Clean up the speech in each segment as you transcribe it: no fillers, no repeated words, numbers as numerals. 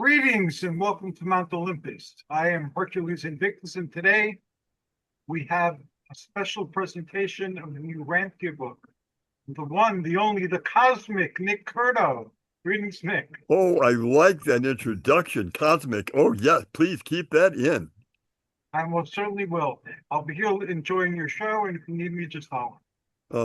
Greetings and welcome to Mount Olympus. I am Hercules Invictus, and today we have a special presentation of the URANTIA book. The one, the only, the cosmic Nick Curto. Greetings, Nick. Oh, I like that introduction, cosmic. Oh, yes, please keep that in. I most certainly will. I'll be here enjoying your show, and if you need me, just holler.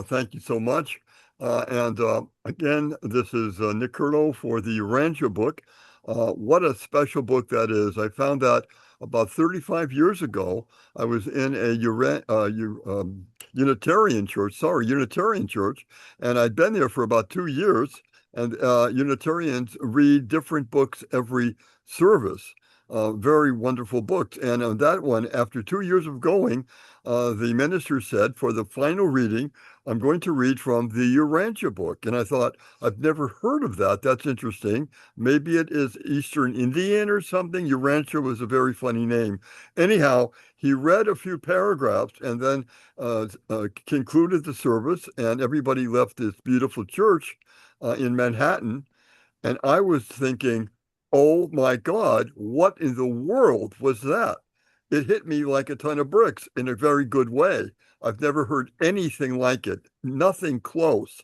Thank you so much. Again, this is Nick Curto for the URANTIA book. What a special book that is. I found that about 35 years ago. I was in a Unitarian church, and I'd been there for about 2 years. And Unitarians read different books every service. Very wonderful books. And on that one, after 2 years of going, the minister said, for the final reading, I'm going to read from the URANTIA book. And I thought, I've never heard of that. That's interesting. Maybe it is Eastern Indian or something. URANTIA was a very funny name. Anyhow, he read a few paragraphs and then concluded the service, and everybody left this beautiful church in Manhattan. And I was thinking, oh my God, what in the world was that? It hit me like a ton of bricks in a very good way. I've never heard anything like it, nothing close.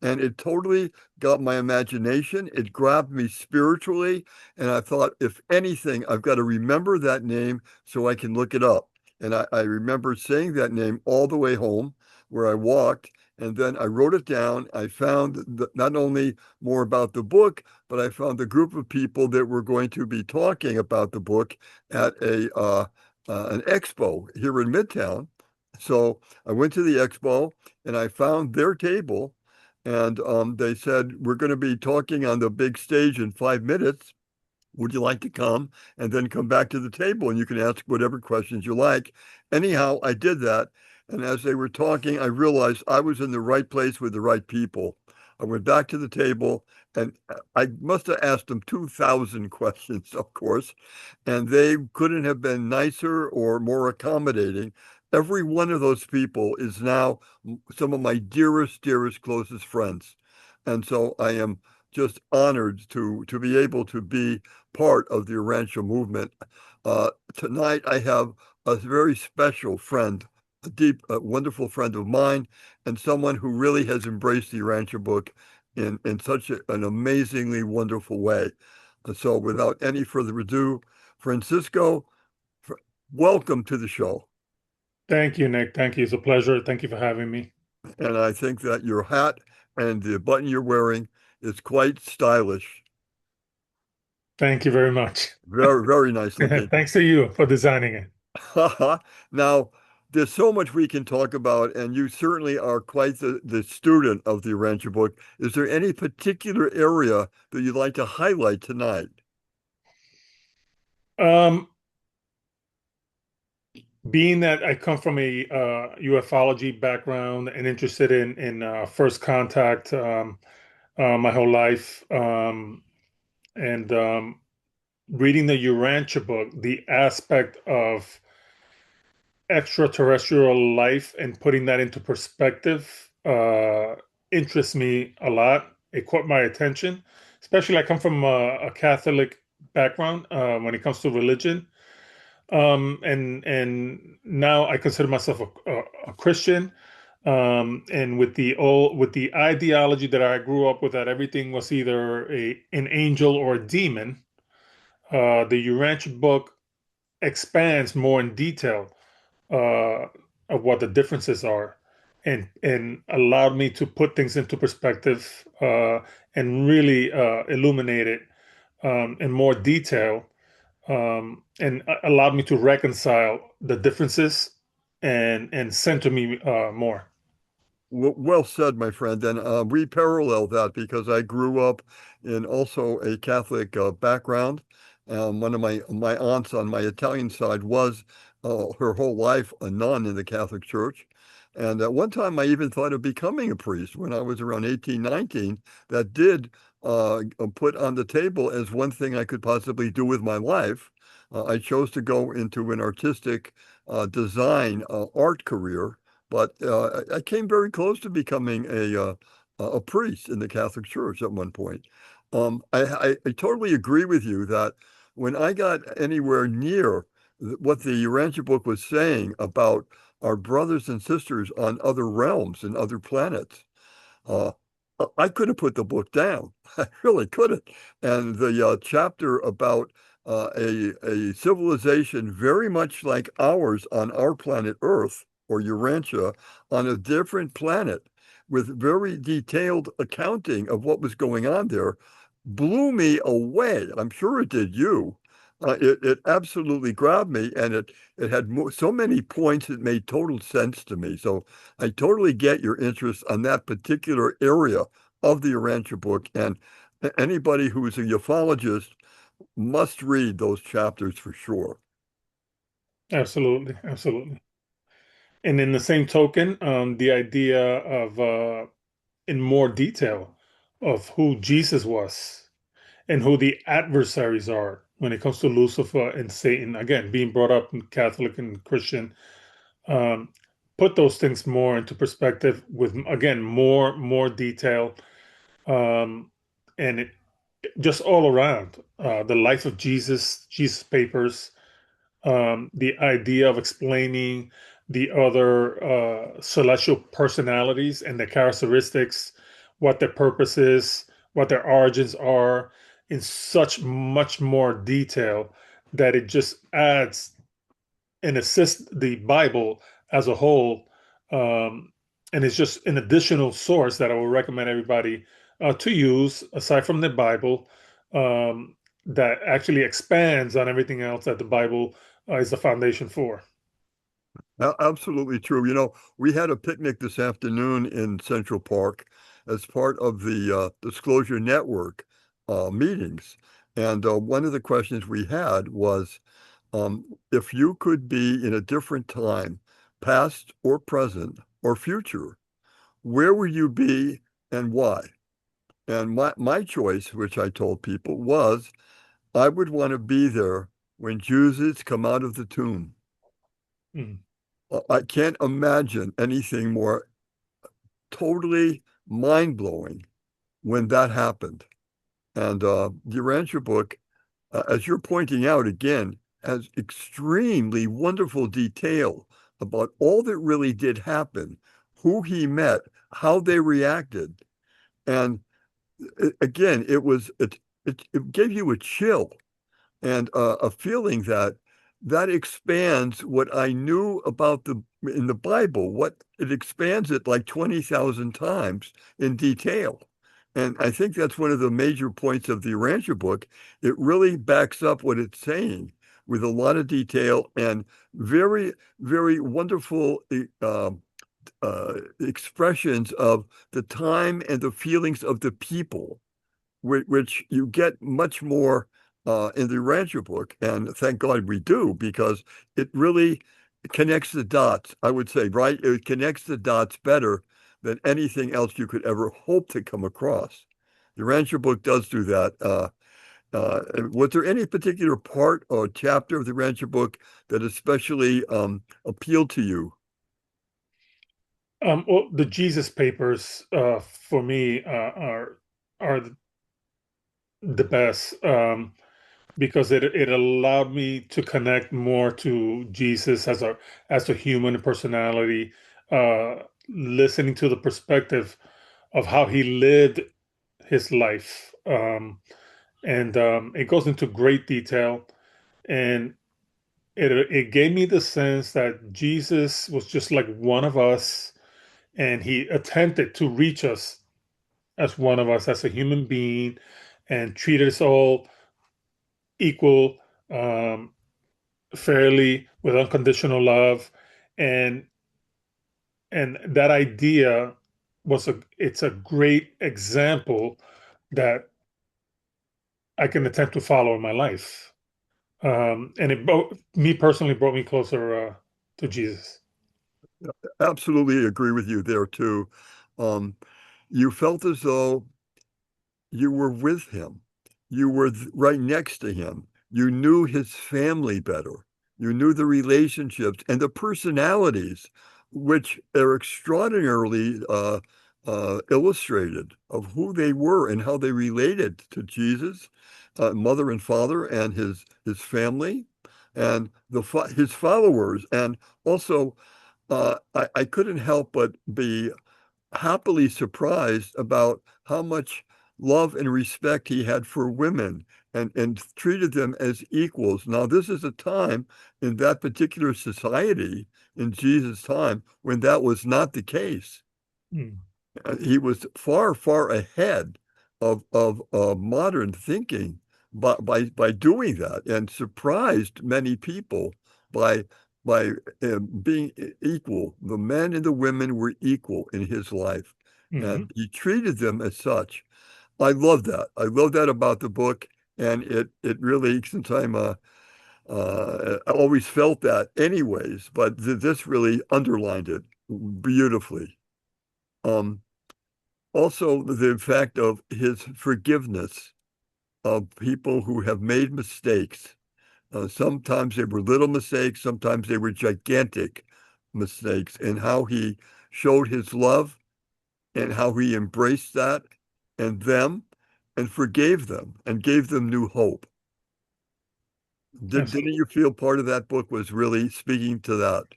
And it totally got my imagination. It grabbed me spiritually. And I thought, if anything, I've got to remember that name so I can look it up. And I remember saying that name all the way home where I walked. And then I wrote it down. I found not only more about the book, but I found a group of people that were going to be talking about the book at an expo here in Midtown. So I went to the expo and I found their table, and they said, we're going to be talking on the big stage in 5 minutes. Would you like to come and then come back to the table and you can ask whatever questions you like? Anyhow, I did that. And as they were talking, I realized I was in the right place with the right people. I went back to the table and I must have asked them 2,000 questions, of course, and they couldn't have been nicer or more accommodating. Every one of those people is now some of my dearest, closest friends. And so I am just honored to be able to be part of the URANTIA movement. Tonight, I have a very special friend, a wonderful friend of mine, and someone who really has embraced the URANTIA book in such an amazingly wonderful way. So without any further ado, Francisco, welcome to the show. Thank you, Nick. Thank you. It's a pleasure. Thank you for having me. And I think that your hat and the button you're wearing is quite stylish. Thank you very much. Very, very nice looking. Thanks to you for designing it. Now, there's so much we can talk about, and you certainly are quite the student of the URANTIA book. Is there any particular area that you'd like to highlight tonight? Being that I come from a ufology background and interested in first contact my whole life, and reading the URANTIA book, the aspect of extraterrestrial life and putting that into perspective interests me a lot. It caught my attention, especially I come from a Catholic background when it comes to religion. And now I consider myself a Christian. And with the ideology that I grew up with, that everything was either an angel or a demon, the URANTIA book expands more in detail of what the differences are, and allowed me to put things into perspective and really illuminate it in more detail, and allowed me to reconcile the differences and center me more. Well said, my friend. And we parallel that because I grew up in also a Catholic background. One of my aunts on my Italian side was her whole life a nun in the Catholic Church. And at one time, I even thought of becoming a priest when I was around 18, 19. That did put on the table as one thing I could possibly do with my life. I chose to go into an artistic design art career, but I came very close to becoming a priest in the Catholic Church at one point. I totally agree with you that when I got anywhere near what the Urantia book was saying about our brothers and sisters on other realms and other planets, uh, I couldn't put the book down. I really couldn't. And the chapter about a civilization very much like ours on our planet Earth or Urantia on a different planet with very detailed accounting of what was going on there blew me away. I'm sure it did you. It absolutely grabbed me, and it had so many points that made total sense to me. So I totally get your interest on that particular area of the Urantia book, and anybody who's a ufologist must read those chapters for sure. Absolutely, absolutely. And in the same token, the idea of in more detail of who Jesus was and who the adversaries are when it comes to Lucifer and Satan. Again, being brought up in Catholic and Christian, um, put those things more into perspective with again more detail, um, and it just all around the life of Jesus papers, the idea of explaining the other celestial personalities and their characteristics, what their purpose is, what their origins are, in such much more detail that it just adds and assists the Bible as a whole. And it's just an additional source that I would recommend everybody to use aside from the Bible, that actually expands on everything else that the Bible is the foundation for. Absolutely true. We had a picnic this afternoon in Central Park as part of the Disclosure Network meetings. And one of the questions we had was if you could be in a different time, past or present or future, where would you be and why? And my choice, which I told people, was I would want to be there when Jesus come out of the tomb. Mm. I can't imagine anything more totally mind-blowing when that happened. And the Rancher book, as you're pointing out again, has extremely wonderful detail about all that really did happen, who he met, how they reacted. And again, it gave you a chill and a feeling that expands what I knew about in the Bible. What it expands it like 20,000 times in detail. And I think that's one of the major points of the Rancher book. It really backs up what it's saying with a lot of detail and very, very wonderful expressions of the time and the feelings of the people which you get much more in the Rancher book. And thank God we do, because it really connects the dots, I would say, right? It connects the dots better than anything else you could ever hope to come across. The Rancher book does do that. Was there any particular part or chapter of the Rancher book that especially appealed to you? Well, the Jesus papers for me are the best. Because it allowed me to connect more to Jesus as a human personality, listening to the perspective of how he lived his life, and it goes into great detail, and it gave me the sense that Jesus was just like one of us, and he attempted to reach us as one of us, as a human being, and treated us all equal. Fairly with unconditional love, and that idea it's a great example that I can attempt to follow in my life, and me personally brought me closer to Jesus. Absolutely agree with you there too. Um, you felt as though you were with him. You were right next to him. You knew his family better. You knew the relationships and the personalities, which are extraordinarily illustrated of who they were and how they related to Jesus, mother and father, and his family, and his followers. And also, I couldn't help but be happily surprised about how much love and respect he had for women and treated them as equals. Now, this is a time in that particular society in Jesus' time when that was not the case. Mm. He was far, far ahead of modern thinking by doing that, and surprised many people by being equal. The men and the women were equal in his life, Mhm. and he treated them as such. I love that. I love that about the book, and it really, since I always felt that anyways, but this really underlined it beautifully. Um, Also, the fact of his forgiveness of people who have made mistakes. Sometimes they were little mistakes, sometimes they were gigantic mistakes, and how he showed his love and how he embraced that and them and forgave them and gave them new hope. Didn't Absolutely. you feel part of that book was really speaking to that?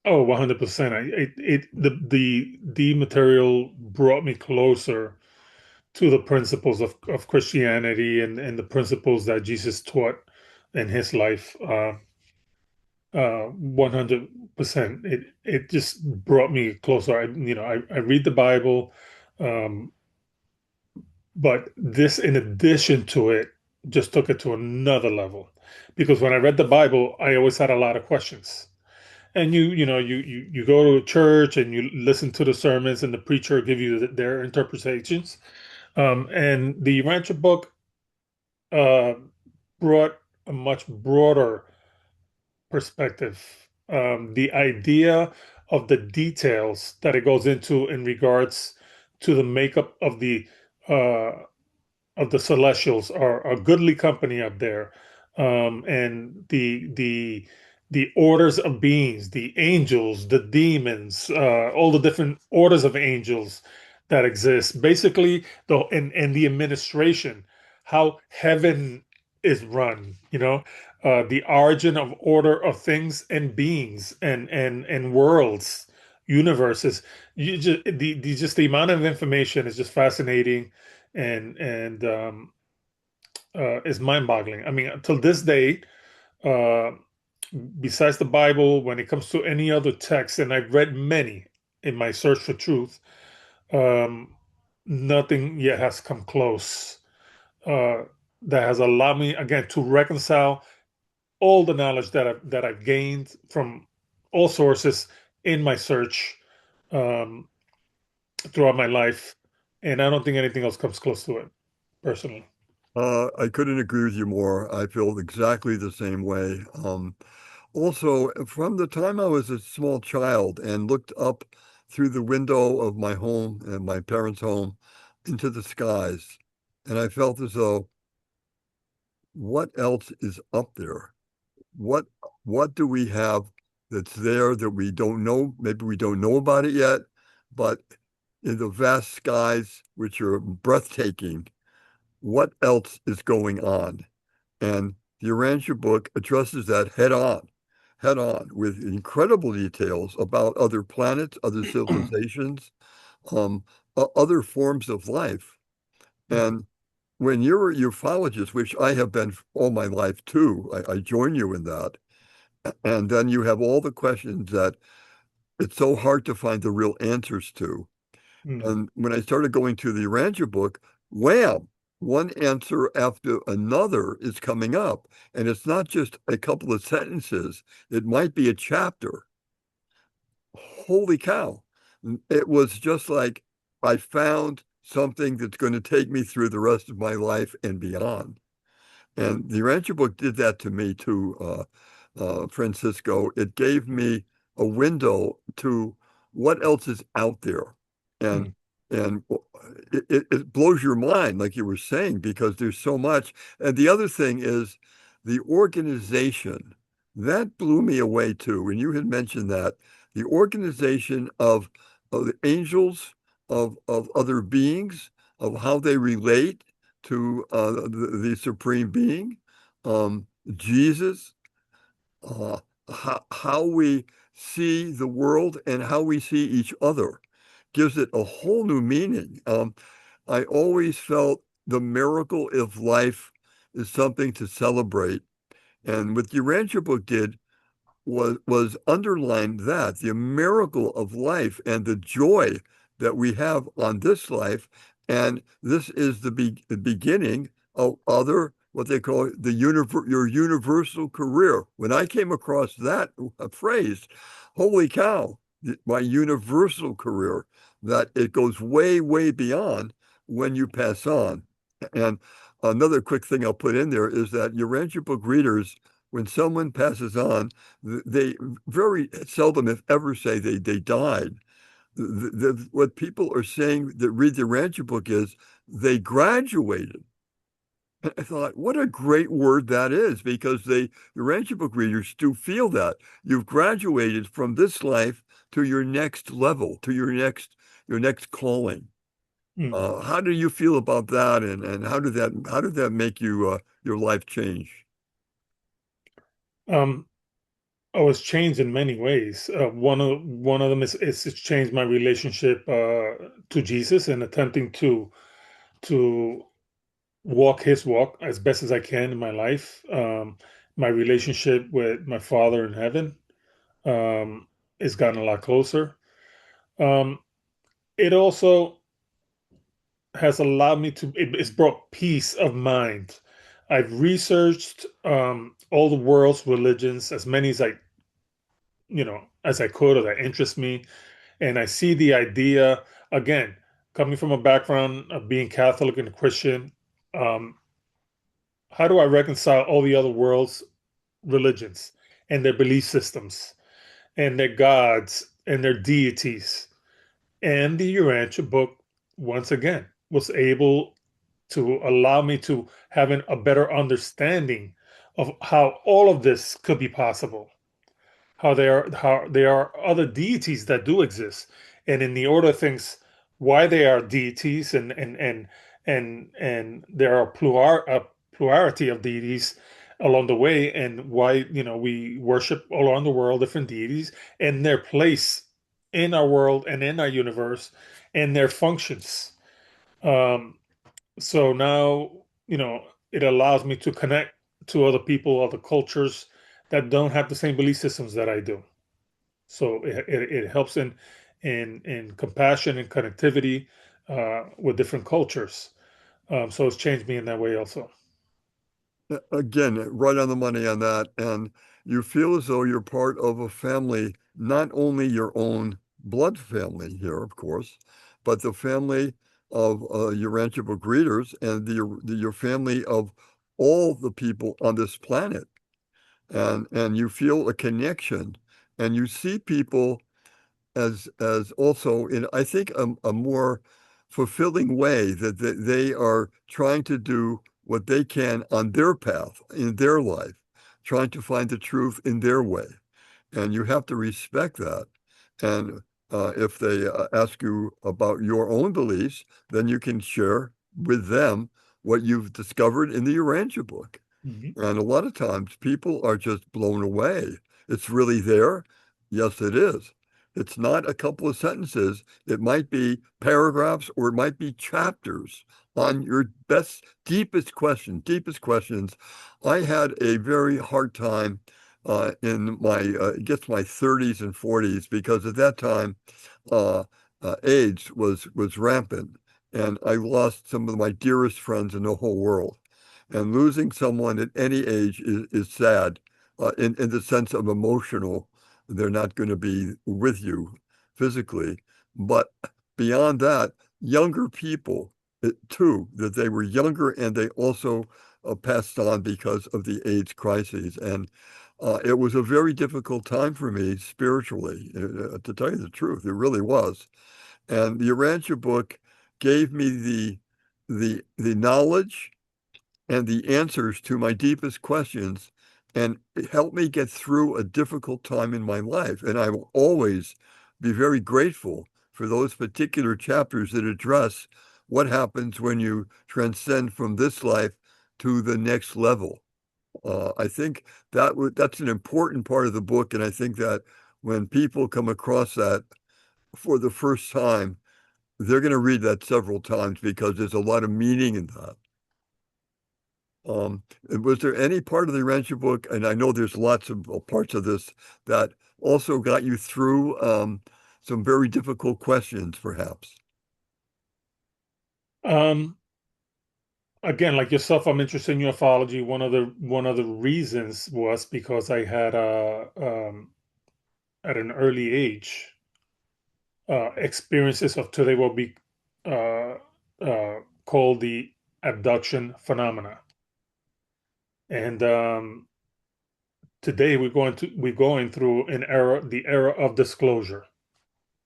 Oh, 100%. The material brought me closer to the principles of Christianity and the principles that Jesus taught in his life. 100%. It just brought me closer. I read the Bible, um, but this, in addition to it, just took it to another level. Because when I read the Bible, I always had a lot of questions. And you go to a church and you listen to the sermons and the preacher give you their interpretations. And the Rancher book uh, brought a much broader perspective. The idea of the details that it goes into in regards to the makeup uh, of the celestials are a goodly company up there, and the orders of beings, the angels, the demons, all the different orders of angels that exist. Basically, and the administration, how heaven is run. The origin of order of things and beings and worlds, universes. You just the amount of information is just fascinating and is mind-boggling. I mean, until this day, uh, besides the Bible, when it comes to any other text, and I've read many in my search for truth, um, nothing yet has come close. Uh, that has allowed me again to reconcile all the knowledge that I've gained from all sources in my search um, throughout my life, and I don't think anything else comes close to it, personally. I couldn't agree with you more. I feel exactly the same way. Also, from the time I was a small child and looked up through the window of my home and my parents' home into the skies, and I felt as though, what else is up there? What what do we have that's there that we don't know? Maybe we don't know about it yet, but in the vast skies, which are breathtaking, what else is going on? And the Urantia book addresses that head on, with incredible details about other planets, other civilizations, um, other forms of life. And when you're a ufologist, which I have been all my life too, I join you in that. And then you have all the questions that it's so hard to find the real answers to. Mm. And when I started going to the Urantia book, wham, one answer after another is coming up. And it's not just a couple of sentences, it might be a chapter. Holy cow. It was just like I found something that's going to take me through the rest of my life and beyond. And the Rancher book did that to me too, Francisco. It gave me a window to what else is out there. And Mm. and it blows your mind, like you were saying, because there's so much. And the other thing is the organization. That blew me away too. When you had mentioned that, the organization of the angels, of other beings, of how they relate to the Supreme Being, Jesus, how we see the world and how we see each other gives it a whole new meaning. I always felt the miracle of life is something to celebrate. And what the Urantia book did was underline that, the miracle of life and the joy that we have on this life. And this is the beginning of other, what they call your universal career. When I came across that phrase, holy cow, my universal career, that it goes way, way beyond when you pass on. And another quick thing I'll put in there is that Urantia book readers, when someone passes on, they very seldom, if ever, say they died. What people are saying that read the Urantia book is they graduated. I thought, what a great word that is, because the Urantia book readers do feel that you've graduated from this life to your next level, to your next calling. How do you feel about that, and how did that make you your life change? I was changed in many ways. One of them is it's changed my relationship to Jesus and attempting to walk His walk as best as I can in my life. My relationship with my Father in heaven has gotten a lot closer. Um, it also has allowed me it's brought peace of mind. I've researched all the world's religions, as many as as I could or that interest me. And I see the idea, again, coming from a background of being Catholic and Christian, um, how do I reconcile all the other world's religions and their belief systems and their gods and their deities? And the Urantia book, once again, was able to allow me to have a better understanding of how all of this could be possible, how there are other deities that do exist, and in the order of things, why they are deities, and there are a plurality of deities along the way, and why we worship all around the world different deities and their place in our world and in our universe and their functions. Um, so now, it allows me to connect to other people, other cultures that don't have the same belief systems that I do. So it helps in compassion and connectivity with different cultures. So it's changed me in that way also. Again, right on the money on that. And you feel as though you're part of a family, not only your own blood family here, of course, but the family of Urantia book readers and your family of all the people on this planet. And you feel a connection, and you see people as also in, I think, a more fulfilling way, that they are trying to do what they can on their path in their life, trying to find the truth in their way. And you have to respect that. And if they ask you about your own beliefs, then you can share with them what you've discovered in the Urantia book. Mhm. And a lot of times people are just blown away. It's really there. Yes, it is. It's not a couple of sentences. It might be paragraphs, or it might be chapters on your deepest questions. I had a very hard time in my, I guess, my 30s and 40s, because at that time, uh, AIDS was rampant, and I lost some of my dearest friends in the whole world. And losing someone at any age is sad, in the sense of emotional. They're not going to be with you physically. But beyond that, younger people, too, that they were younger, and they also passed on because of the AIDS crises. And it was a very difficult time for me spiritually, to tell you the truth. It really was. And the Urantia book gave me the knowledge and the answers to my deepest questions, and it helped me get through a difficult time in my life. And I will always be very grateful for those particular chapters that address what happens when you transcend from this life to the next level. I think that's an important part of the book, and I think that when people come across that for the first time, they're going to read that several times because there's a lot of meaning in that. Was there any part of the Urantia book, and I know there's lots of parts of this, that also got you through some very difficult questions, perhaps? Again, like yourself, I'm interested in ufology. One of the reasons was because I had at an early age experiences of today what we uh, called the abduction phenomena, and today we're going through the era of disclosure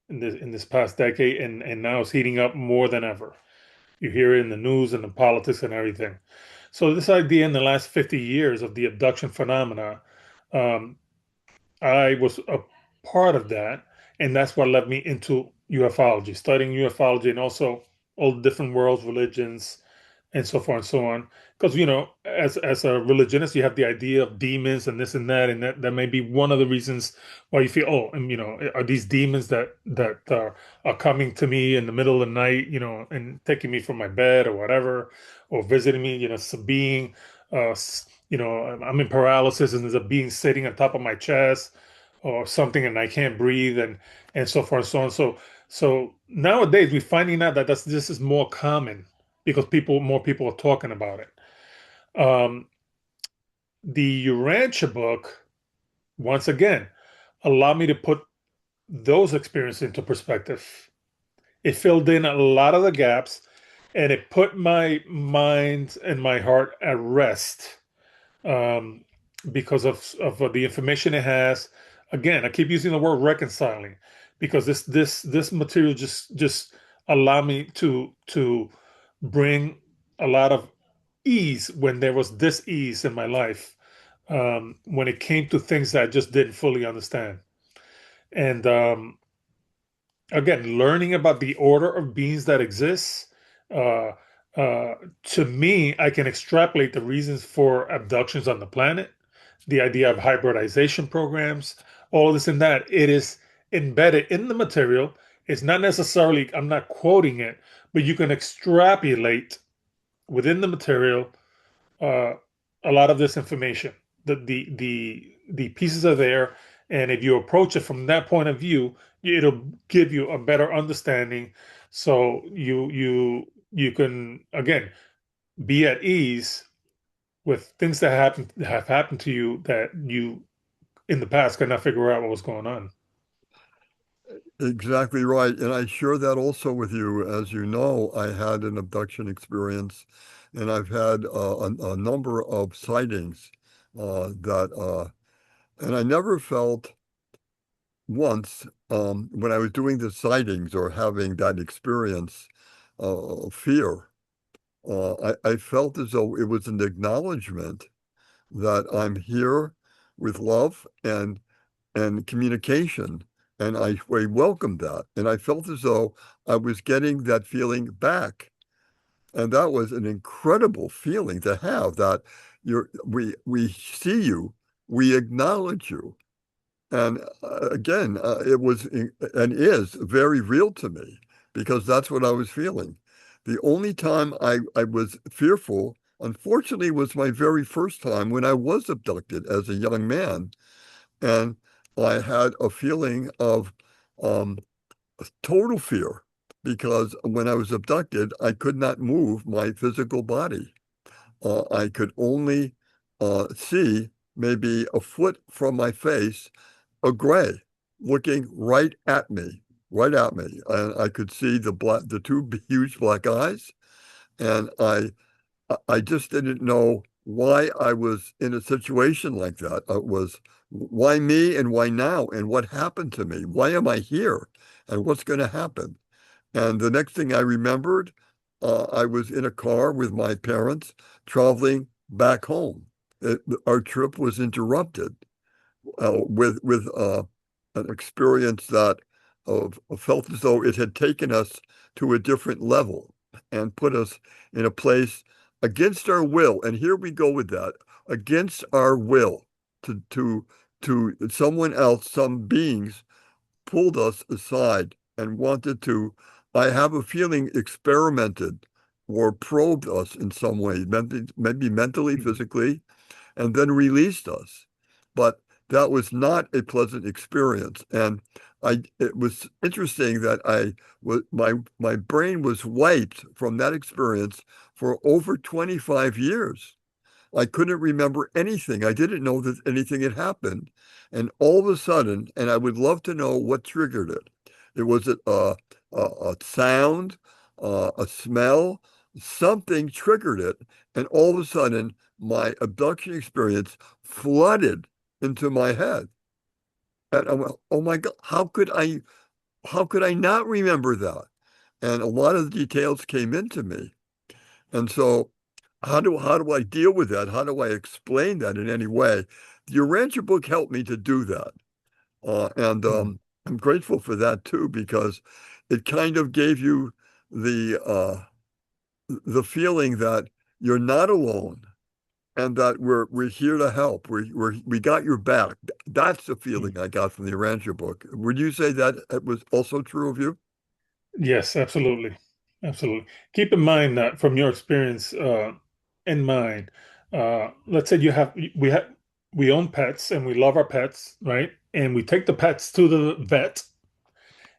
in this past decade, and now it's heating up more than ever. You hear it in the news and the politics and everything. So this idea in the last 50 years of the abduction phenomena, um, I was a part of that, and that's what led me into ufology, studying ufology, and also all the different worlds, religions, and so forth and so on. Because as a religionist, you have the idea of demons and this and that may be one of the reasons why you feel, oh, and are these demons that are coming to me in the middle of the night, and taking me from my bed or whatever, or visiting me, it's a being, I'm in paralysis and there's a being sitting on top of my chest or something, and I can't breathe, and so forth and so on. So nowadays we're finding out that this is more common because more people are talking about it. The Urantia book, once again, allowed me to put those experiences into perspective. It filled in a lot of the gaps, and it put my mind and my heart at rest, um, because of the information it has. Again, I keep using the word reconciling because this material just allowed me to bring a lot of ease when there was dis-ease in my life, when it came to things that I just didn't fully understand. And again, learning about the order of beings that exists, uh, to me, I can extrapolate the reasons for abductions on the planet, the idea of hybridization programs, all this and that. It is embedded in the material. It's not necessarily, I'm not quoting it, but you can extrapolate within the material uh, a lot of this information. The pieces are there, and if you approach it from that point of view, it'll give you a better understanding. So you can again be at ease with things that have happened to you that you in the past could not figure out what was going on. Exactly right. And I share that also with you. As you know, I had an abduction experience, and I've had a number of sightings and I never felt once when I was doing the sightings or having that experience fear. I felt as though it was an acknowledgement that I'm here with love and communication. And I welcomed that. And I felt as though I was getting that feeling back. And that was an incredible feeling to have that we see you, we acknowledge you. And again, it was and is very real to me because that's what I was feeling. The only time I was fearful, unfortunately, was my very first time when I was abducted as a young man. And I had a feeling of um, total fear because when I was abducted, I could not move my physical body. I could only see maybe a foot from my face, a gray looking right at me, right at me. And I could see the two huge black eyes. And I just didn't know why I was in a situation like that. It was why me and why now and what happened to me? Why am I here? And what's going to happen? And the next thing I remembered, I was in a car with my parents traveling back home. Our trip was interrupted with an experience that felt as though it had taken us to a different level and put us in a place against our will. And here we go with that, against our will, to someone else, some beings pulled us aside and wanted to, I have a feeling, experimented or probed us in some way, maybe mentally, physically, and then released us. But that was not a pleasant experience. And it was interesting that my brain was wiped from that experience for over 25 years. I couldn't remember anything. I didn't know that anything had happened. And all of a sudden, and I would love to know what triggered it. It was a sound, a smell, something triggered it. And all of a sudden, my abduction experience flooded into my head. And I went, oh my God, how could I not remember that? And a lot of the details came into me. And so how do I deal with that? How do I explain that in any way? The Urantia book helped me to do that. And I'm grateful for that too, because it kind of gave you the feeling that you're not alone and that we're here to help. We got your back. That's the feeling I got from the Urantia book. Would you say that it was also true of you? Yes, absolutely. Absolutely. Keep in mind that from your experience and mine, let's say we own pets and we love our pets, right? And we take the pets to the vet,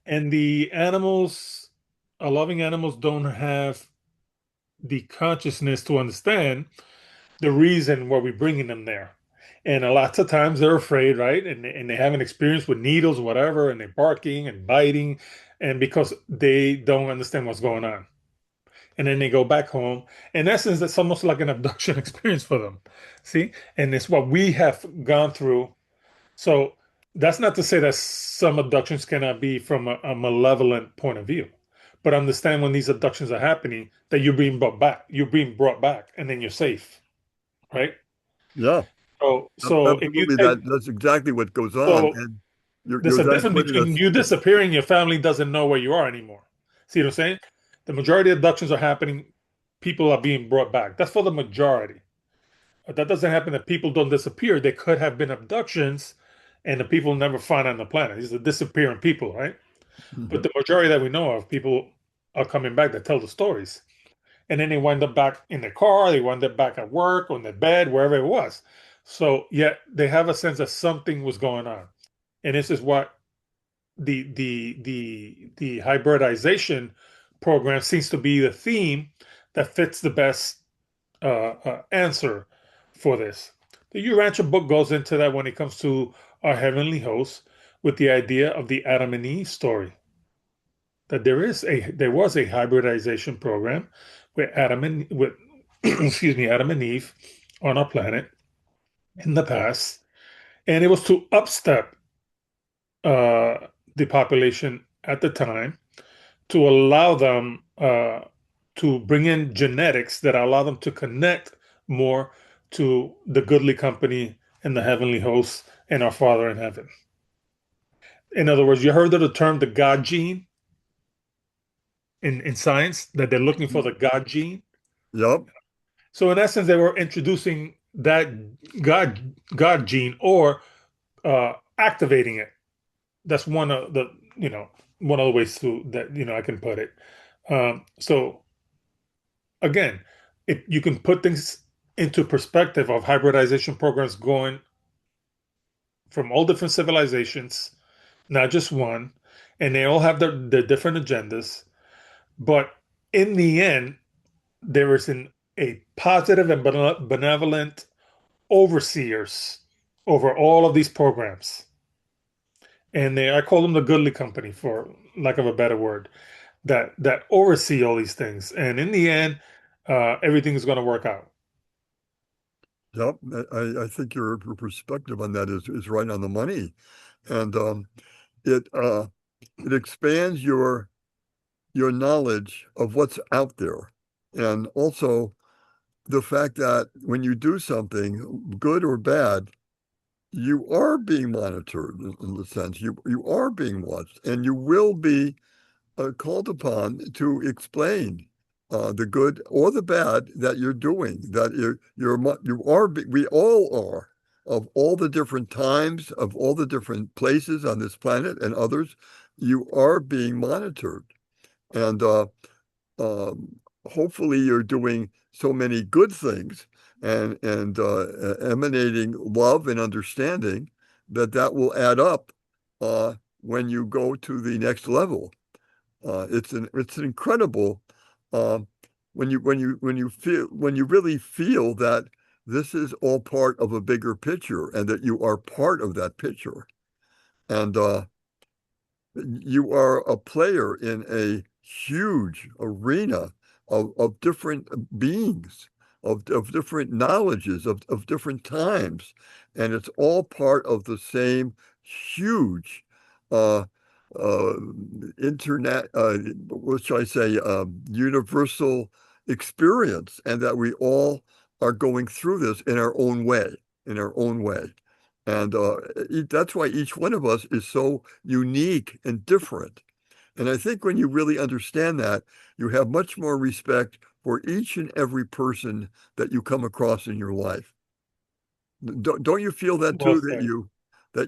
and the animals, our loving animals, don't have the consciousness to understand the reason why we're bringing them there. And a lot of times they're afraid, right? And they have an experience with needles, whatever, and they're barking and biting, and because they don't understand what's going on. And then they go back home. In essence, that's almost like an abduction experience for them. See? And it's what we have gone through. So that's not to say that some abductions cannot be from a malevolent point of view. But understand when these abductions are happening that you're being brought back, and then you're safe, right? Yeah, So if you absolutely. take That's exactly what goes on. so And there's you're a then difference putting between us, you disappearing, your family doesn't know where you are anymore. See what I'm saying? The majority of abductions are happening, people are being brought back. That's for the majority. But that doesn't happen that people don't disappear. They could have been abductions and the people never found on the planet. These are disappearing people, right? But the majority that we know of, people are coming back that tell the stories. And then they wind up back in their car, they wind up back at work, on their bed, wherever it was. So yet they have a sense that something was going on. And this is what the hybridization program seems to be the theme that fits the best answer for this. The Urantia book goes into that when it comes to our heavenly host with the idea of the Adam and Eve story. That there was a hybridization program with excuse me, Adam and Eve on our planet in the past, and it was to upstep uh, the population at the time to allow them to bring in genetics that allow them to connect more to the goodly company and the heavenly hosts and our Father in heaven. In other words, you heard of the term the God gene in science, that they're looking for the God gene. yep, So in essence, they were introducing that God gene or activating it. That's one of the one of the ways to that I can put it. So again, if you can put things into perspective of hybridization programs going from all different civilizations, not just one, and they all have their different agendas, but in the end, there is a positive and benevolent overseers over all of these programs. And I call them the goodly company, for lack of a better word, that oversee all these things. And in the end, everything is going to work out. yep. I think your perspective on that is right on the money. And it it expands your knowledge of what's out there. And also the fact that when you do something, good or bad, you are being monitored in the sense you are being watched, and you will be called upon to explain the good or the bad that you're doing. That you are we all are, of all the different times, of all the different places on this planet and others. You are being monitored, and um, hopefully you're doing so many good things and emanating love and understanding that will add up when you go to the next level. It's an incredible when you really feel that this is all part of a bigger picture and that you are part of that picture, and you are a player in a huge arena of different beings, of different knowledges, of different times. And it's all part of the same huge uh, uh, internet, what shall I say, universal experience, and that we all are going through this in our own way, in our own way. And that's why each one of us is so unique and different. And I think when you really understand that, you have much more respect for each and every person that you come across in your life. Don't you feel that Well too, said.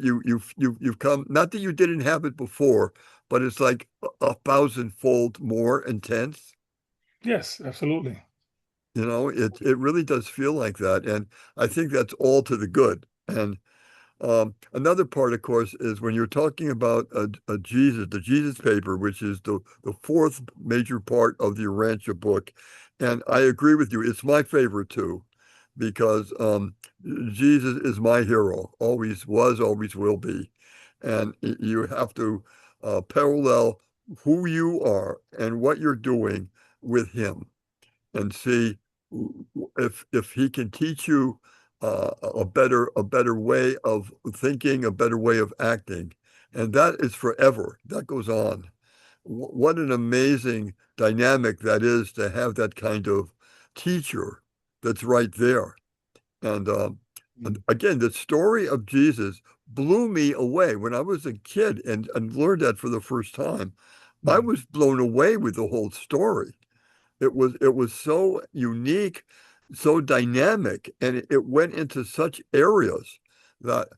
you've come, not that you didn't have it before, but it's like a thousandfold more intense? Yes, absolutely. It really does feel like that. And I think that's all to the good. And another part, of course, is when you're talking about the Jesus paper, which is the fourth major part of the Urantia book. And I agree with you. It's my favorite too, because Jesus is my hero, always was, always will be. And you have to parallel who you are and what you're doing with him and see if he can teach you a better way of thinking, a better way of acting, and that is forever. That goes on. What an amazing dynamic that is to have that kind of teacher that's right there. And again, the story of Jesus blew me away when I was a kid and learned that for the first time. I Mhm. was blown away with the whole story. It was so unique, so dynamic, and it went into such areas that,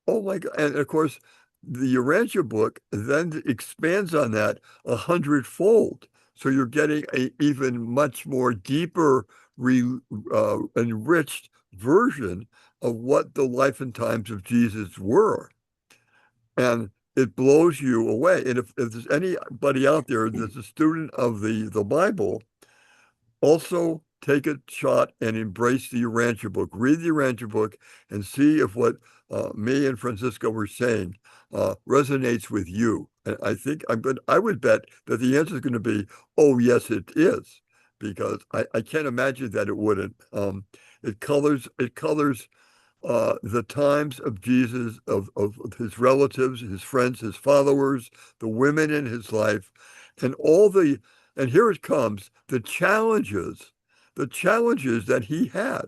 oh my God. And of course, the Urantia book then expands on that 100-fold. So you're getting a even much more deeper, enriched version of what the life and times of Jesus were. And it blows you away. And if there's anybody out there that's a student of the Bible, also take a shot and embrace the Urantia book. Read the Urantia book and see if what me and Francisco were saying resonates with you. And I think I would bet that the answer is going to be, oh, yes, it is, because I can't imagine that it wouldn't. It colors the times of Jesus, of his relatives, his friends, his followers, the women in his life, and and here it comes, the challenges that he had.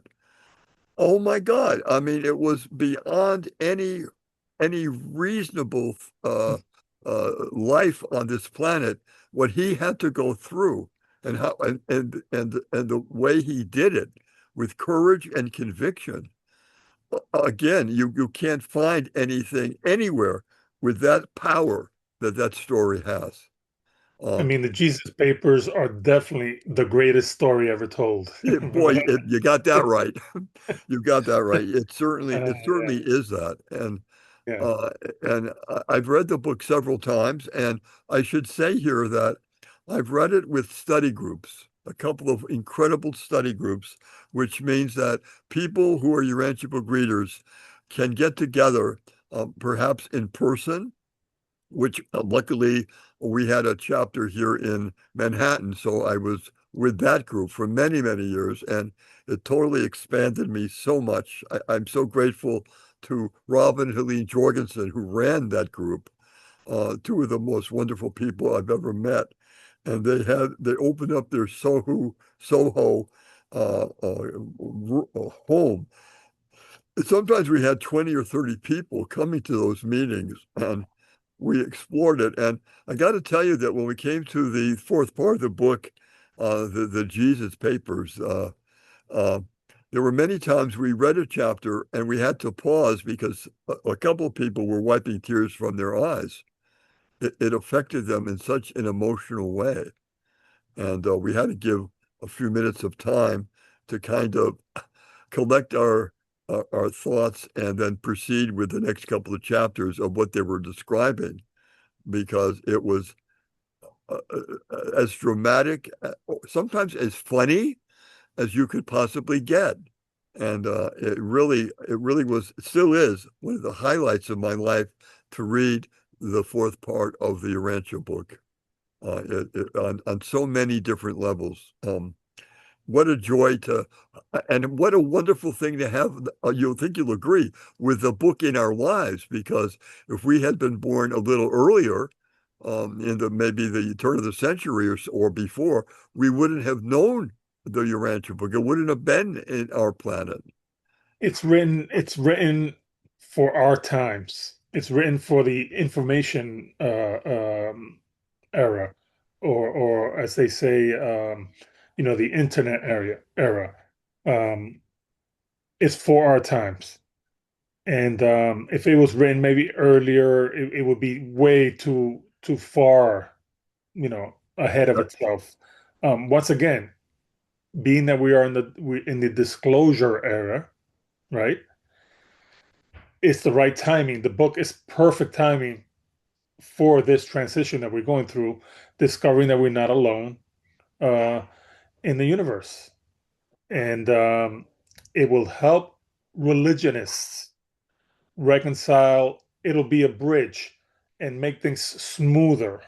Oh my God. I mean, it was beyond any reasonable life on this planet, what he had to go through and how and the way he did it with courage and conviction. Again, you can't find anything anywhere with that power that story has. I Um, mean, the Jesus papers are definitely the greatest story ever told. Boy, you got that right. You got that right. It Yeah, certainly is that. And yeah. uh, I've read the book several times, and I should say here that I've read it with study groups, a couple of incredible study groups, which means that people who are Urantia book readers can get together, perhaps in person, which luckily we had a chapter here in Manhattan. So I was with that group for many, many years, and it totally expanded me so much. I'm so grateful to Robin and Helene Jorgensen, who ran that group, two of the most wonderful people I've ever met. And they opened up their Soho home sometimes we had 20 or 30 people coming to those meetings, and we explored it. And I got to tell you that when we came to the fourth part of the book, the Jesus papers, uh, there were many times we read a chapter and we had to pause because a couple of people were wiping tears from their eyes. It affected them in such an emotional way. And we had to give a few minutes of time to kind of collect our thoughts and then proceed with the next couple of chapters of what they were describing, because it was as dramatic, sometimes as funny as you could possibly get. And it really was, still is one of the highlights of my life to read the fourth part of the Urantia book on so many different levels. What a joy and what a wonderful thing to have. You'll think you'll agree with the book in our lives, because if we had been born a little earlier, in maybe the turn of the century or before, we wouldn't have known the Urantia book. It wouldn't have been in our planet. It's written for our times. It's written for the information era, or as they say, the internet era. Um, it's for our times. And if it was written maybe earlier, it would be way too far, ahead of itself. Once again, being that we're in the disclosure era, right? It's the right timing. The book is perfect timing for this transition that we're going through, discovering that we're not alone uh, in the universe, and it will help religionists reconcile. It'll be a bridge and make things smoother.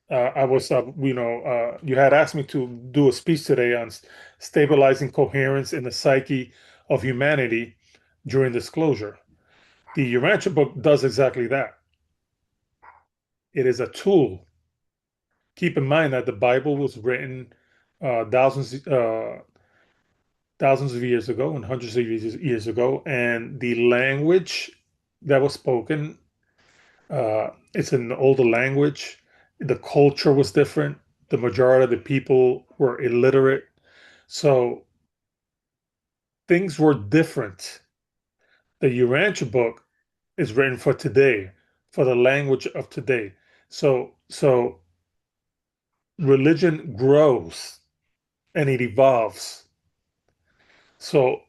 You had asked me to do a speech today on stabilizing coherence in the psyche of humanity during disclosure. The Urantia book does exactly that. It is a tool. Keep in mind that the Bible was written thousands of years ago and hundreds of years ago, and the language that was spoken, it's an older language. The culture was different. The majority of the people were illiterate, so things were different. The Urantia book is written for today, for the language of today. So religion grows and it evolves. So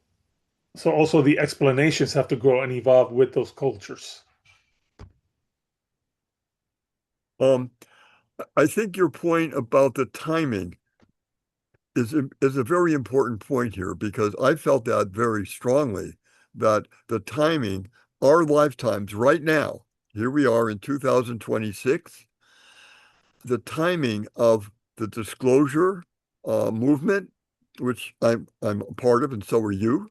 so also the explanations have to grow and evolve with those cultures. Um, I think your point about the timing is a very important point here, because I felt that very strongly, that the timing, our lifetimes right now, here we are in 2026, the timing of the disclosure movement, which I'm a part of, and so are you,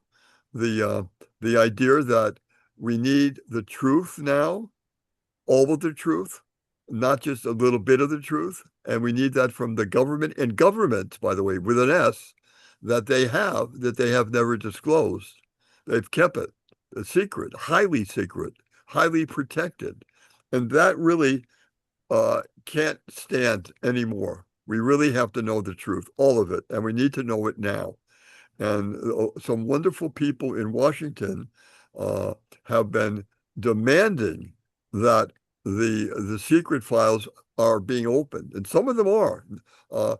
the idea that we need the truth now, all of the truth, not just a little bit of the truth. And we need that from the government, and governments, by the way, with an S, that they have never disclosed. They've kept it a secret, highly protected. And that really can't stand anymore. We really have to know the truth, all of it, and we need to know it now. And some wonderful people in Washington have been demanding that the secret files are being opened, and some of them are. Uh,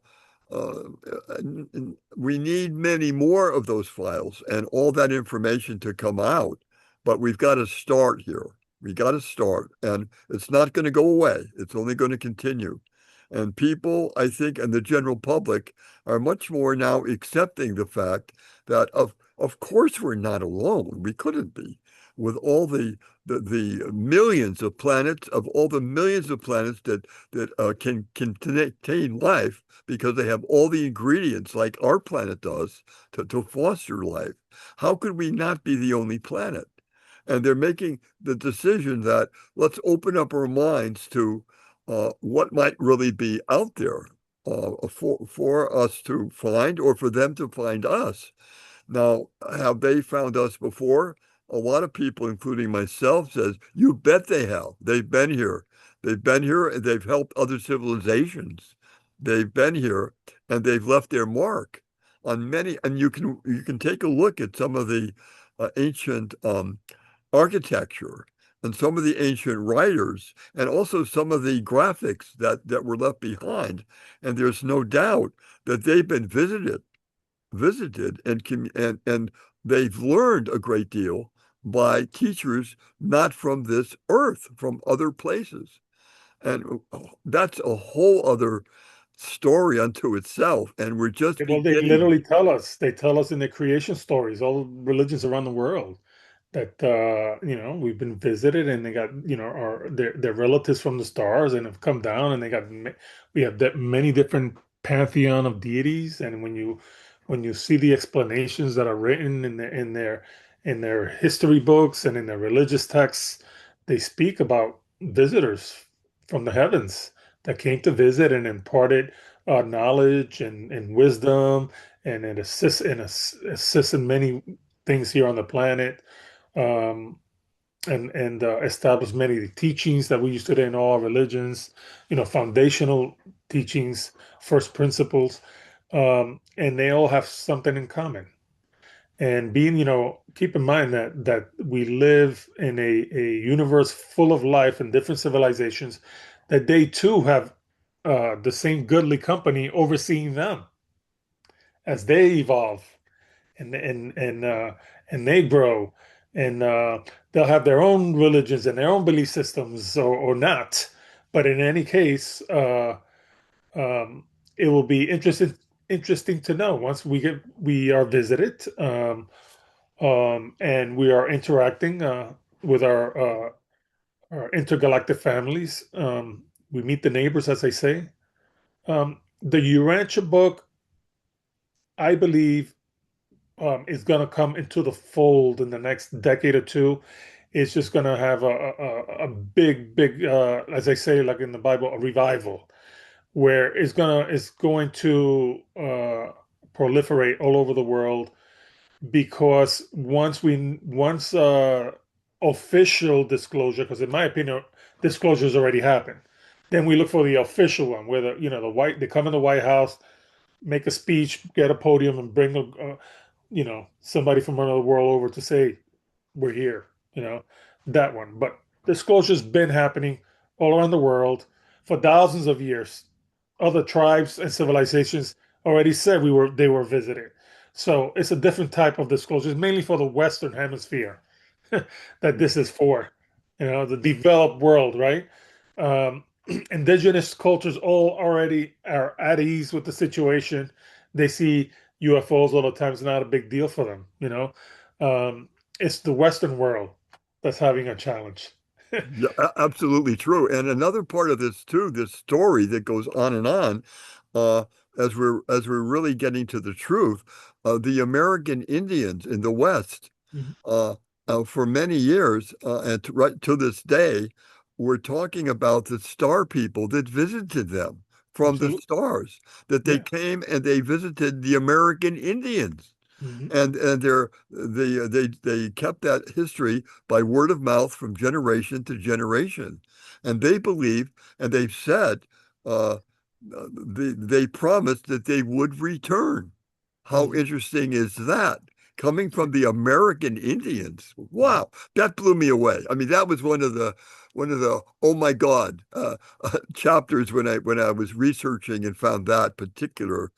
and we need many more of those files and all that information to come out, but we've got to start here. We got to start, and it's not going to go away. It's only going to continue. And people, I think, and the general public are much more now accepting the fact that of course we're not alone. We couldn't be, with all the millions of planets, that can contain life, because they have all the ingredients like our planet does to foster life. How could we not be the only planet? And they're making the decision that let's open up our minds to what might really be out there for us to find, or for them to find us. Now, have they found us before? a lot of people, including myself, says, you bet they have. They've been here. They've been here and they've helped other civilizations. They've been here and they've left their mark on many. And you can take a look at some of the ancient architecture and some of the ancient writers and also some of the graphics that were left behind. And there's no doubt that they've been visited and they've learned a great deal by teachers not from this earth, from other places. And that's a whole other story unto itself. And we're just Well, they beginning. literally they tell us in their creation stories, all religions around the world, that we've been visited and they got, their relatives from the stars and have come down and we have that many different pantheon of deities. And when you see the explanations that are written in their history books and in their religious texts, they speak about visitors from the heavens that came to visit and imparted knowledge and wisdom, and it assists in many things here on the planet, um, and establish many of the teachings that we use today in all religions, foundational teachings, first principles, and they all have something in common. And keep in mind that we live in a universe full of life and different civilizations, that they too have the same goodly company overseeing them as they evolve and they grow, and they'll have their own religions and their own belief systems, or not. But in any case, um, it will be interesting to know once we are visited, and we are interacting with our intergalactic families. We meet the neighbors, as I say. The Urantia book, I believe, is going to come into the fold in the next decade or two. It's just going to have a big, big, as I say, like in the Bible, a revival, where it's going to proliferate all over the world, because once official disclosure, because in my opinion, disclosure's already happened. Then we look for the official one, where they come in the White House, make a speech, get a podium, and bring somebody from another world over to say we're here. That one. But disclosure's been happening all around the world for thousands of years. Other tribes and civilizations already said they were visited. So it's a different type of disclosure. It's mainly for the Western Hemisphere that this is for, the developed world, right? Um, Indigenous cultures all already are at ease with the situation. They see UFOs all the time. It's not a big deal for them, it's the Western world that's having a challenge. Yeah, absolutely true. And another part of this too, this story that goes on, uh, as we're really getting to the truth, the American Indians in the West, Mhm. uh, for many years, and right to this day, we're talking about the star people that visited them from the Absolutely. stars, that they Yeah. came and they visited the American Indians. Mhm. And they kept that history by word of mouth from generation to generation. And they believe, and they've said, uh, they promised that they would return. How Mhm. interesting is that? Coming from the American Indians. Mhm. Wow, that blew me away. I mean, that was one of the oh my God chapters when I was researching and found that particular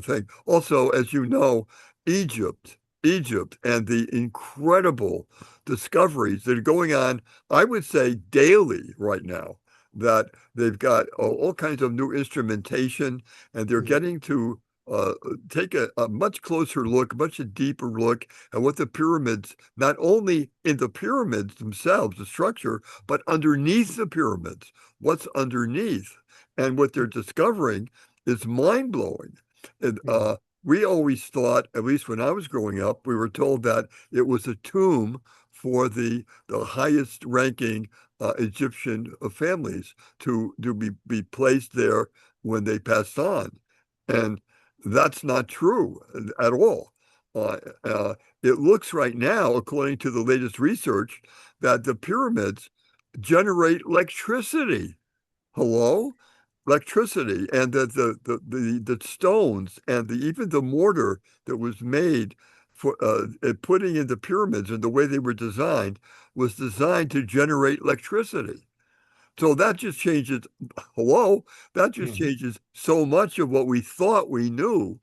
thing. Also, as you know, Egypt, Egypt, and the incredible discoveries that are going on, I would say daily right now, that they've got all kinds of new instrumentation, and they're Mhm. getting to uh, take a much closer look, much deeper look at what the pyramids, not only in the pyramids themselves, the structure, but underneath the pyramids, what's underneath. And what they're discovering is mind-blowing. And, Mhm. we always thought, at least when I was growing up, we were told that it was a tomb for the highest ranking Egyptian families to be placed there when they passed on. And that's not true at all. Uh, uh, it looks right now, according to the latest research, that the pyramids generate electricity. Hello? Electricity, and that the stones and even the mortar that was made for putting in the pyramids and the way they were designed was designed to generate electricity. So that just changes, hello, that just Mhm. changes so much of what we thought we knew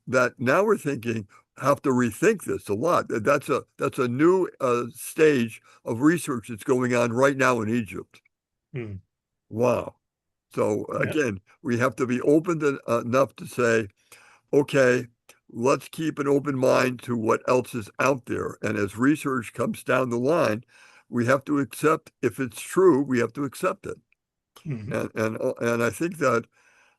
that now we're thinking have to rethink this a lot. That's a new stage of research that's going on right now in Egypt. Mm. Wow. So Yeah. again, we have to be open enough to say, okay, let's keep an open mind to what else is out there. And as research comes down the line, we have to accept, if it's true, we have to accept it. Mhm. And I think that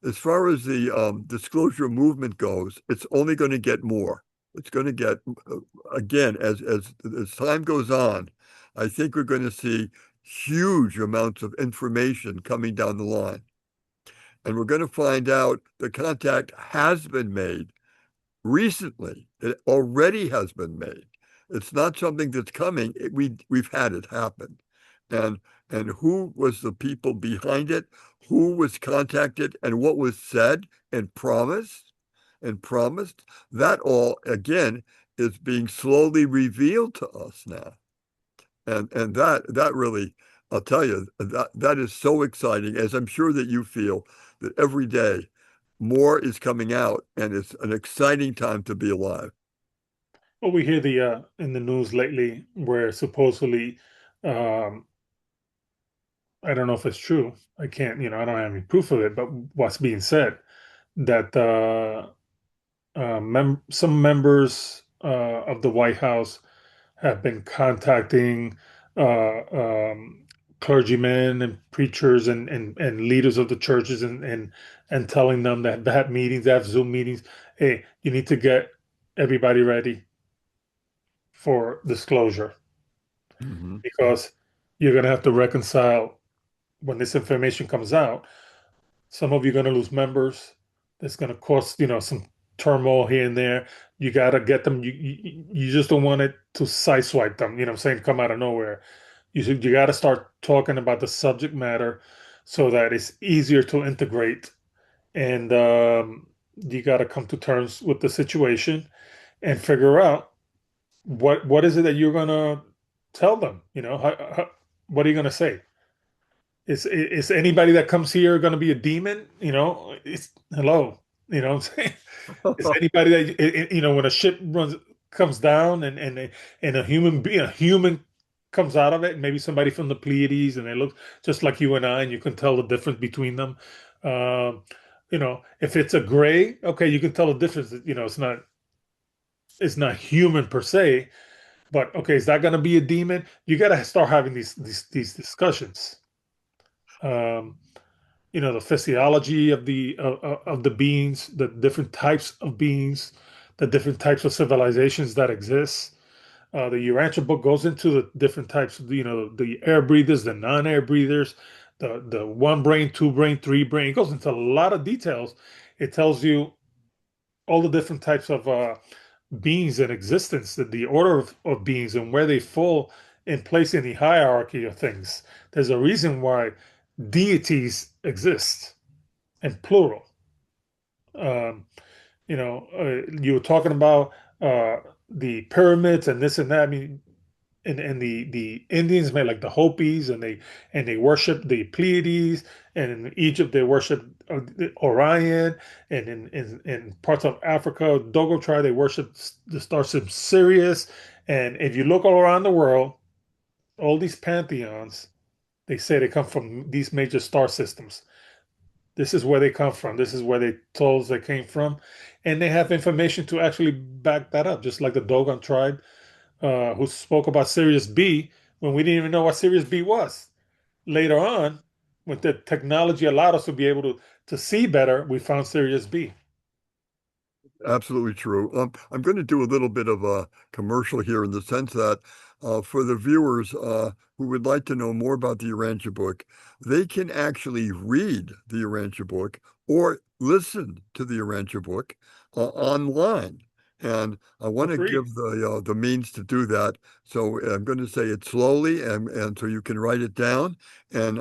as far as the disclosure movement goes, it's only going to get more. It's going to get again as time goes on. I think we're going to see huge amounts of information coming down the line, and we're going to find out the contact has been made recently. It already has been made. It's not something that's coming. We've had it happen, and who was the people behind it? Who was contacted, and what was said and promised? That all again is being slowly revealed to us now, and that really, I'll tell you, that is so exciting. As I'm sure that you feel that every day more is coming out, and it's an exciting time to be alive. Well, we hear the in the news lately where supposedly, um, I don't know if it's true. I can't, I don't have any proof of it, but what's being said that some members of the White House have been contacting clergymen and preachers and leaders of the churches and telling them that they have meetings, they have Zoom meetings. Hey, you need to get everybody ready for disclosure Mhm. because you're going to have to reconcile when this information comes out. Some of you are going to lose members. That's going to cause, some turmoil here and there. You got to get them. You just don't want it to sideswipe them. You know what I'm saying? Come out of nowhere. You got to start talking about the subject matter so that it's easier to integrate. And you got to come to terms with the situation and figure out what is it that you're going to tell them. What are you going to say? Is anybody that comes here going to be a demon? It's hello. You know what I'm saying? Is anybody that when a ship comes down and a human comes out of it, maybe somebody from the Pleiades, and they look just like you and I, and you can tell the difference between them. If it's a gray, okay, you can tell the difference. It's not human per se, but okay, is that going to be a demon? You got to start having these discussions. Um, the physiology of the beings, the different types of beings, the different types of civilizations that exist. The Urantia book goes into the different types of the air breathers, the non-air breathers, the one brain, two brain, three brain. It goes into a lot of details. It tells you all the different types of beings in existence, the order of beings, and where they fall in place in the hierarchy of things. There's a reason why deities exist and plural. Um, you were talking about the pyramids and this and that. I mean, and the Indians made like the Hopis, and they worship the Pleiades, and in Egypt they worship the Orion, and in parts of Africa, Dogo tribe, they worship the star system Sirius. And if you look all around the world, all these pantheons, they say they come from these major star systems. This is where they come from. This is where they told us they came from. And they have information to actually back that up, just like the Dogon tribe, who spoke about Sirius B when we didn't even know what Sirius B was. Later on, when the technology allowed us to be able to see better, we found Sirius B. Absolutely true. I'm going to do a little bit of a commercial here in the sense that for the viewers who would like to know more about the Urantia book, they can actually read the Urantia book or listen to the Urantia book online. and I want to Free. give the means to do that. So I'm going to say it slowly, and so you can write it down. And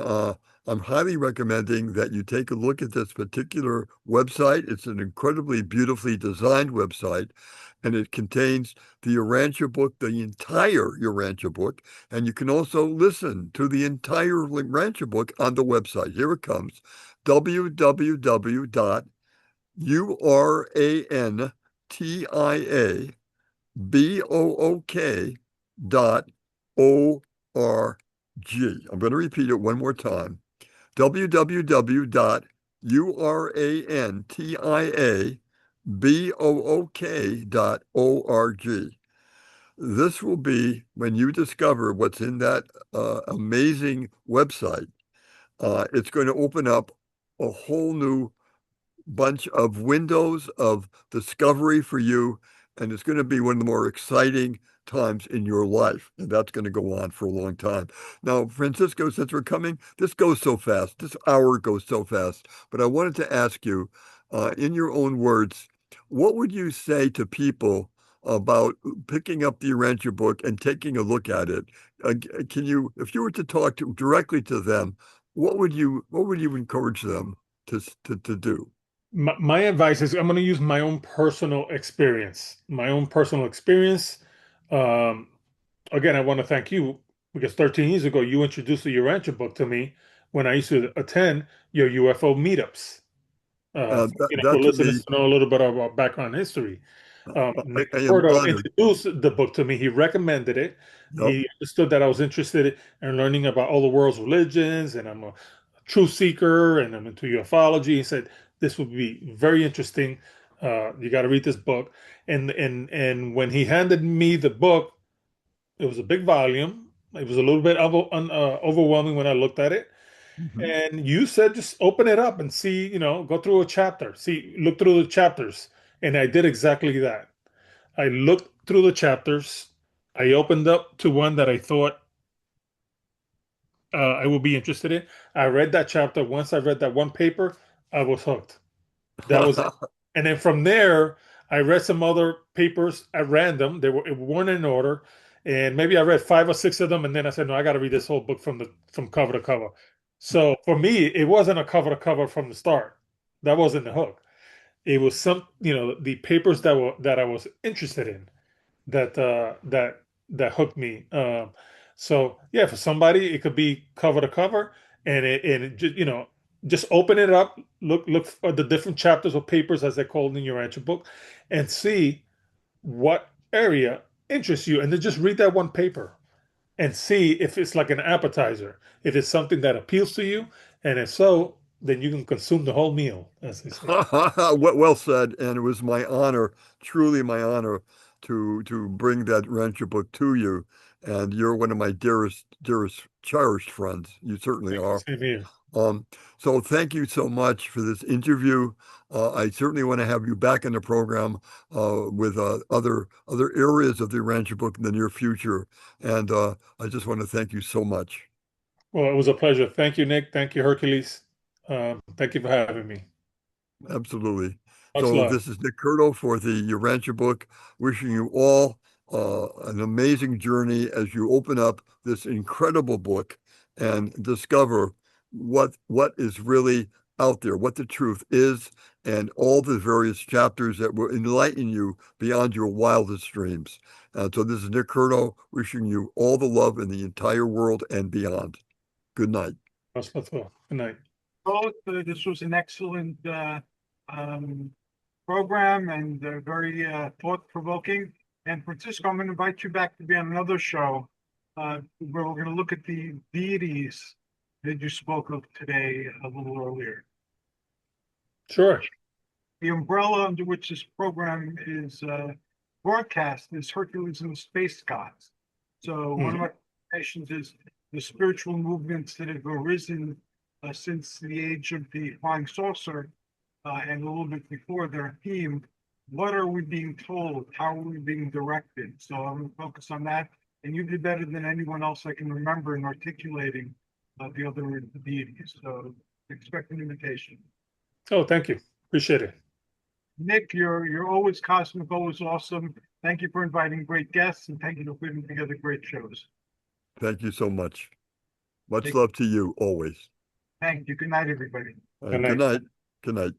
I'm highly recommending that you take a look at this particular website. It's an incredibly beautifully designed website, and it contains the Urantia book, the entire Urantia book, and you can also listen to the entire Urantia book on the website. Here it comes: www.urantiabook.org. I'm going to repeat it one more time: www.urantiabook.org. This will be when you discover what's in that amazing website. It's going to open up a whole new bunch of windows of discovery for you, and it's going to be one of the more exciting times in your life, and that's going to go on for a long time. Now, Francisco, since we're coming, this goes so fast. This hour goes so fast, but I wanted to ask you, in your own words, what would you say to people about picking up the Urantia book and taking a look at it? Can you, if you were to talk directly to them, what would you encourage them to do? My advice is I'm going to use my own personal experience. My own personal experience. Um, Again, I want to thank you because 13 years ago, you introduced the Urantia book to me when I used to attend your UFO meetups. For That to me, listeners to know a little bit about background history. Nick I am Curto honored. introduced the book to me. He recommended it. Yep. He understood that I was interested in learning about all the world's religions, and I'm a truth seeker, and I'm into ufology. He said this would be very interesting. You got to read this book. And when he handed me the book, it was a big volume. It was a little bit overwhelming when I looked at it. Mhm. And you said just open it up and see, go through a chapter, look through the chapters. And I did exactly that. I looked through the chapters. I opened up to one that I thought I would be interested in. I read that chapter. Once I read that one paper, I was hooked. That was it. And then from there, I read some other papers at random. It weren't in order, and maybe I read 5 or 6 of them, and then I said, "No, I got to read this whole book from cover to cover." So for me, it wasn't a cover to cover from the start. That wasn't the hook. It was the papers that I was interested in that hooked me. So yeah, for somebody, it could be cover to cover, and it just open it up, look for the different chapters or papers as they're called in your answer book, and see what area interests you, and then just read that one paper and see if it's like an appetizer, if it's something that appeals to you, and if so, then you can consume the whole meal, as they say. Well said, and it was my honor, truly my honor, to bring that Rancher book to you. And you're one of my dearest, cherished friends. You certainly Thank you. are. Same here. Um, so thank you so much for this interview. I certainly want to have you back in the program with other areas of the Rancher book in the near future. And I just want to thank you so much. Well, it was a pleasure. Thank you, Nick. Thank you, Hercules. Thank you for having me. Absolutely. Much So love. this is Nick Curto for the Urantia book, wishing you all an amazing journey as you open up this incredible book and discover what is really out there, what the truth is, and all the various chapters that will enlighten you beyond your wildest dreams. So this is Nick Curto, wishing you all the love in the entire world and beyond. Good night. Much love. Good night. Both, this was an excellent um, program and very thought-provoking. And Francisco, I'm going to invite you back to be on another show where we're going to look at the deities that you spoke of today a little earlier. Sure. The umbrella under which this program is broadcast is Hercules and the Space Gods. So one of Mhm. my presentations is the spiritual movements that have arisen since the age of the flying saucer and a little bit before their theme. What are we being told? How are we being directed? So I'm going to focus on that. And you did better than anyone else I can remember in articulating the other deities. So expect an invitation. Oh, thank you. Appreciate it. Nick, you're always cosmic, always awesome. Thank you for inviting great guests, and thank you for putting together great shows. Thank you so much. Much Thank love to you always. Thank you. Good night, everybody. All Good right, good night. night. Good night.